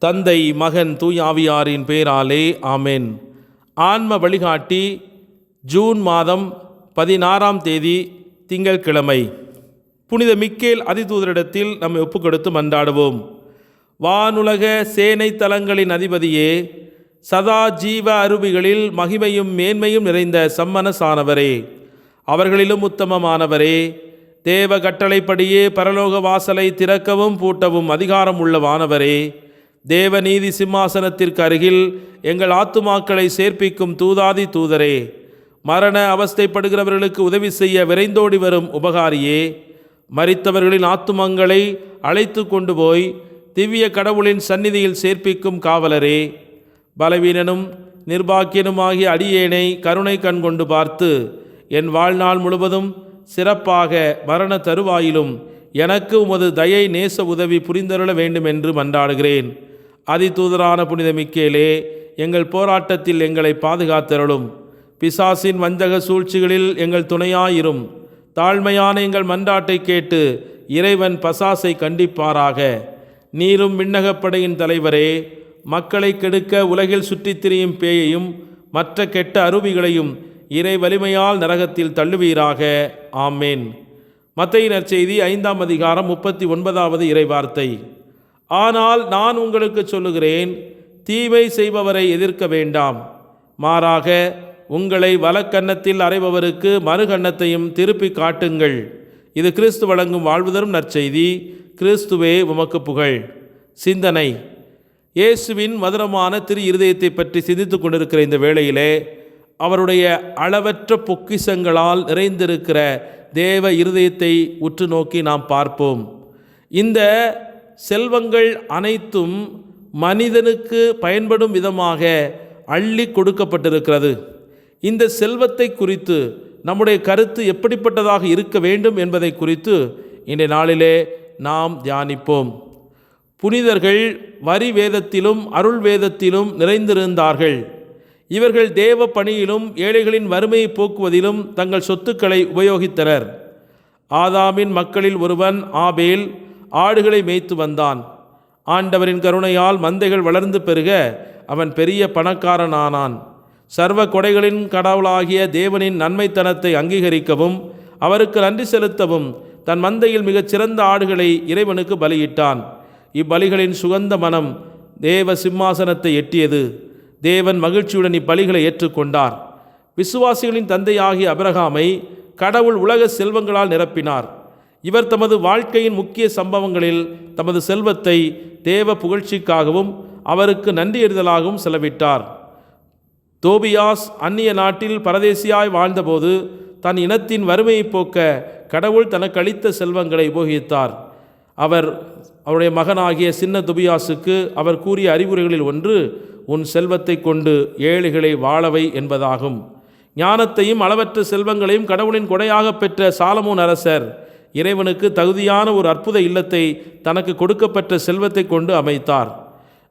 தந்தை, மகன், தூய் ஆவியாரின் பெயராலே ஆமென். ஆன்ம வழிகாட்டி ஜூன் மாதம் 16ஆம் தேதி திங்கட்கிழமை. புனித மிக்கேல் அதிதூதரிடத்தில் நம்மை ஒப்புக்கொடுத்து மன்றாடுவோம். வானுலக சேனை தலங்களின் அதிபதியே, சதா ஜீவ அருவிகளில் மகிமையும் மேன்மையும் நிறைந்த சம்மனசானவரே, அவர்களிலும் உத்தமமானவரே, தேவ கட்டளைப்படியே பரலோக வாசலை திறக்கவும் பூட்டவும் அதிகாரம் உள்ளவானவரே, தேவநீதி சிம்மாசனத்திற்கு அருகில் எங்கள் ஆத்துமாக்களை சேர்ப்பிக்கும் தூதாதி தூதரே, மரண அவஸ்தைப்படுகிறவர்களுக்கு உதவி செய்ய விரைந்தோடி வரும் உபகாரியே, மரித்தவர்களின் ஆத்துமங்களை அழைத்து கொண்டு போய் திவ்ய கடவுளின் சந்நிதியில் சேர்ப்பிக்கும் காவலரே, பலவீனனும் நிர்பாக்கியனுமாகிய அடியேனை கருணை கண் கொண்டு பார்த்து என் வாழ்நாள் முழுவதும் சிறப்பாக மரண தருவாயிலும் எனக்கு உமது தயை நேச உதவி புரிந்தருள வேண்டும் என்று மன்றாடுகிறேன். அதிதூதரான புனித மிக்கேலே, எங்கள் போராட்டத்தில் எங்களை பாதுகாத்தருளும். பிசாசின் வஞ்சக சூழ்ச்சிகளில் எங்கள் துணையாயிரும். தாழ்மையான எங்கள் மன்றாட்டை கேட்டு இறைவன் பசாசை கண்டிப்பாராக. நீரும் விண்ணகப்படையின் தலைவரே, மக்களை கெடுக்க உலகில் சுற்றித் திரியும் பேயையும் மற்ற கெட்ட அருவிகளையும் இறை வலிமையால் நரகத்தில் தள்ளுவீராக. ஆமேன். மத்தேயு நற்செய்தி 5ஆம் அதிகாரம் 39வது இறைவார்த்தை. ஆனால் நான் உங்களுக்கு சொல்லுகிறேன், தீமை செய்பவரை எதிர்க்க வேண்டாம், மாறாக உங்களை வலக்கன்னத்தில் அறைபவருக்கு மறுகன்னத்தையும் திருப்பி காட்டுங்கள். இது கிறிஸ்து வழங்கும் வாழ்வு தரும் நற்செய்தி. கிறிஸ்துவே உமக்கு புகழ். சிந்தனை: இயேசுவின் மதுரமான திரு இருதயத்தை பற்றி சிந்தித்து கொண்டிருக்கிற இந்த வேளையிலே, அவருடைய அளவற்ற பொக்கிஷங்களால் நிறைந்திருக்கிற தேவ இருதயத்தை உற்று நோக்கி நாம் பார்ப்போம். இந்த செல்வங்கள் அனைத்தும் மனிதனுக்கு பயன்படும் விதமாக அள்ளி கொடுக்கப்பட்டிருக்கிறது. இந்த செல்வத்தை குறித்து நம்முடைய கருத்து எப்படிப்பட்டதாக இருக்க வேண்டும் என்பதை குறித்து இன்றைய நாளிலே நாம் தியானிப்போம். புனிதர்கள் வரி வேதத்திலும் அருள் வேதத்திலும் நிறைந்திருந்தார்கள். இவர்கள் தேவ பணியிலும் ஏழைகளின் வறுமையை போக்குவதிலும் தங்கள் சொத்துக்களை உபயோகித்தனர். ஆதாமின் மக்களில் ஒருவன் ஆபேல் ஆடுகளை மேய்த்து வந்தான். ஆண்டவரின் கருணையால் மந்தைகள் வளர்ந்து பெருக அவன் பெரிய பணக்காரனானான். சர்வ கொடைகளின் கடவுளாகிய தேவனின் நன்மைத்தனத்தை அங்கீகரிக்கவும் அவருக்கு நன்றி செலுத்தவும் தன் மந்தையில் மிகச் சிறந்த ஆடுகளை இறைவனுக்கு பலியிட்டான். இப்பலிகளின் சுகந்த மனம் தேவ சிம்மாசனத்தை எட்டியது. தேவன் மகிழ்ச்சியுடன் இப்பலிகளை ஏற்றுக்கொண்டார். விசுவாசிகளின் தந்தையாகிய அபிரகாமை கடவுள் உலக செல்வங்களால் நிரப்பினார். இவர் தமது வாழ்க்கையின் முக்கிய சம்பவங்களில் தமது செல்வத்தை தேவ புகழ்ச்சிக்காகவும் அவருக்கு நன்றியறிதலாகவும் செலவிட்டார். தோபியாஸ் அந்நிய நாட்டில் பரதேசியாய் வாழ்ந்தபோது தன் இனத்தின் வறுமையை போக்க கடவுள் தனக்கு அளித்த செல்வங்களை உபயோகித்தார். அவருடைய மகனாகிய சின்ன தொபியாசுக்கு அவர் கூறிய அறிவுரைகளில் ஒன்று, உன் செல்வத்தை கொண்டு ஏழைகளை வாழவை என்பதாகும். ஞானத்தையும் அளவற்ற செல்வங்களையும் கடவுளின் கொடையாக பெற்ற சாலமோன் அரசர் இறைவனுக்கு தகுதியான ஒரு அற்புத இல்லத்தை தனக்கு கொடுக்கப்பட்ட செல்வத்தை கொண்டு அமைத்தார்.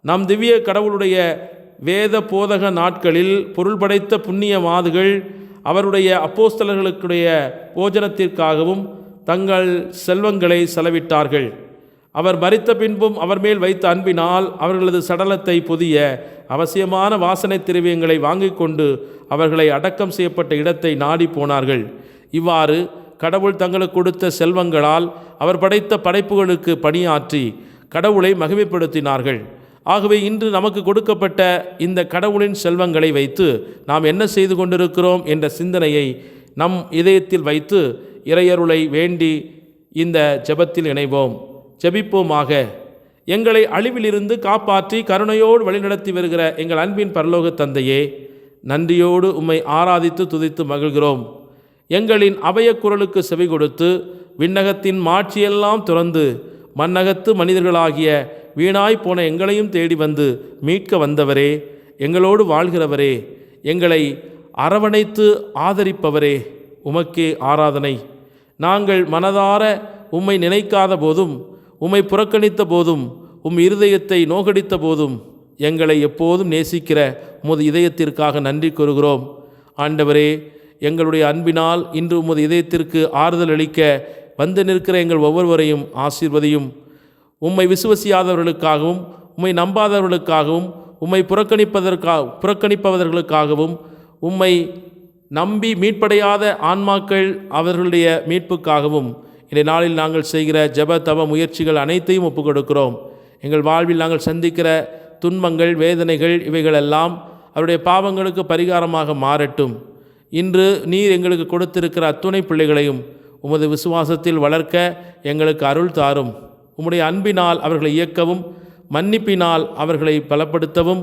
நம் திவ்ய கடவுளுடைய வேத போதக நாட்களில் பொருள் படைத்த புண்ணிய மாதுகள் அவருடைய அப்போஸ்தலர்களுடைய போஜனத்திற்காகவும் தங்கள் செல்வங்களை செலவிட்டார்கள். அவர் மரித்த பின்பும் அவர் மேல் வைத்த அன்பினால் அவர்களது சடலத்தை பொதிய அவசியமான வாசனை திரவியங்களை வாங்கி கொண்டு அவர்களை அடக்கம் செய்யப்பட்ட இடத்தை நாடி போனார்கள். இவ்வாறு கடவுள் தங்களுக்கு கொடுத்த செல்வங்களால் அவர் படைத்த படைப்புகளுக்கு பணியாற்றி கடவுளை மகிமைப்படுத்தினார்கள். ஆகவே இன்று நமக்கு கொடுக்கப்பட்ட இந்த கடவுளின் செல்வங்களை வைத்து நாம் என்ன செய்து கொண்டிருக்கிறோம் என்ற சிந்தனையை நம் இதயத்தில் வைத்து இறையருளை வேண்டி இந்த ஜெபத்தில் இணைவோம். ஜெபிப்போமாக. எங்களை அழிவிலிருந்து காப்பாற்றி கருணையோடு வழிநடத்தி வருகிற எங்கள் அன்பின் பரலோக தந்தையே, நன்றியோடு உம்மை ஆராதித்து துதித்து மகிழ்கிறோம். எங்களின் அபய குரலுக்கு செவி கொடுத்து விண்ணகத்தின் மாட்சியெல்லாம் துறந்து மண்ணகத்து மனிதர்களாகிய வீணாய் போன எங்களையும் தேடி வந்து மீட்க வந்தவரே, எங்களோடு வாழ்கிறவரே, எங்களை அரவணைத்து ஆதரிப்பவரே, உமக்கே ஆராதனை. நாங்கள் மனதார உம்மை நினைக்காத போதும், உம்மை புறக்கணித்த போதும், உம் இருதயத்தை நோகடித்த போதும் எங்களை எப்போதும் நேசிக்கிற உமது இதயத்திற்காக நன்றி கூறுகிறோம். ஆண்டவரே, எங்களுடைய அன்பினால் இன்று உமது இதயத்திற்கு ஆறுதல் அளிக்க வந்து நிற்கிற எங்கள் ஒவ்வொருவரையும் ஆசீர்வதியும். உம்மை விசுவசியாதவர்களுக்காகவும் உம்மை நம்பாதவர்களுக்காகவும் உம்மை புறக்கணிப்பவர்களுக்காகவும் உம்மை நம்பி மீட்படையாத ஆன்மாக்கள் அவர்களுடைய மீட்புக்காகவும் இந்த நாளில் நாங்கள் செய்கிற ஜெப தவ முயற்சிகள் அனைத்தையும் ஒப்புக் கொடுக்கிறோம். எங்கள் வாழ்வில் நாங்கள் சந்திக்கிற துன்பங்கள், வேதனைகள் இவைகளெல்லாம் அவருடைய பாவங்களுக்கு பரிகாரமாக மாறட்டும். இன்று நீர் எங்களுக்கு கொடுத்திருக்கிற அத்துணை பிள்ளைகளையும் உமது விசுவாசத்தில் வளர்க்க எங்களுக்கு அருள் தாரும். உம்முடைய அன்பினால் அவர்களை இயக்கவும், மன்னிப்பினால் அவர்களை பலப்படுத்தவும்,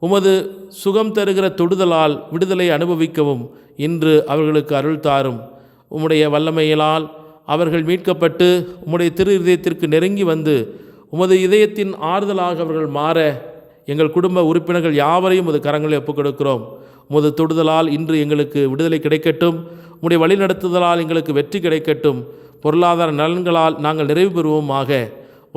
உமது சுகம் தருகிற தொடுதலால் விடுதலை அனுபவிக்கவும் இன்று அவர்களுக்கு அருள் தாரும். உம்முடைய வல்லமையினால் அவர்கள் மீட்கப்பட்டு உம்முடைய திரு இதயத்திற்கு நெருங்கி வந்து உமது இதயத்தின் ஆறுதலாக அவர்கள் மாற எங்கள் குடும்ப உறுப்பினர்கள் யாவரையும் உமது கரங்களை ஒப்புக் கொடுக்கிறோம். உமது தொடுதலால் இன்று எங்களுக்கு விடுதலை கிடைக்கட்டும். உம்முடைய வழிநடத்துதலால் எங்களுக்கு வெற்றி கிடைக்கட்டும். பொருளாதார நலன்களால் நாங்கள் நிறைவு பெறுவோமாக.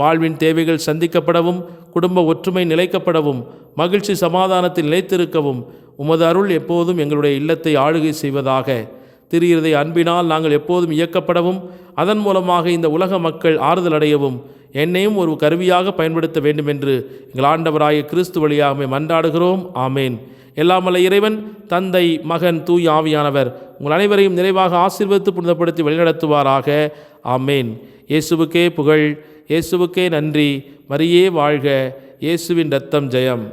வாழ்வின் தேவைகள் சந்திக்கப்படவும், குடும்ப ஒற்றுமை நிலைக்கப்படவும், மகிழ்ச்சி சமாதானத்தில் நிலைத்திருக்கவும் உமது அருள் எப்போதும் எங்களுடைய இல்லத்தை ஆளுகை செய்வதாக. திரு இருதய அன்பினால் நாங்கள் எப்போதும் இயக்கப்படவும், அதன் மூலமாக இந்த உலக மக்கள் ஆறுதல் அடையவும் என்னையும் ஒரு கருவியாக பயன்படுத்த வேண்டுமென்று எங்கள் ஆண்டவராகிய கிறிஸ்து வழியாகவே மன்றாடுகிறோம். ஆமேன். எல்லாமல்ல இறைவன், தந்தை, மகன், தூய் ஆவியானவர் உங்கள் அனைவரையும் நிறைவாக ஆசீர்வதித்து புனிதப்படுத்தி வழிநடத்துவாராக. ஆமேன். இயேசுவுக்கே புகழ், இயேசுவுக்கே நன்றி. மரியே வாழ்க. இயேசுவின் இரத்தம் ஜெயம்.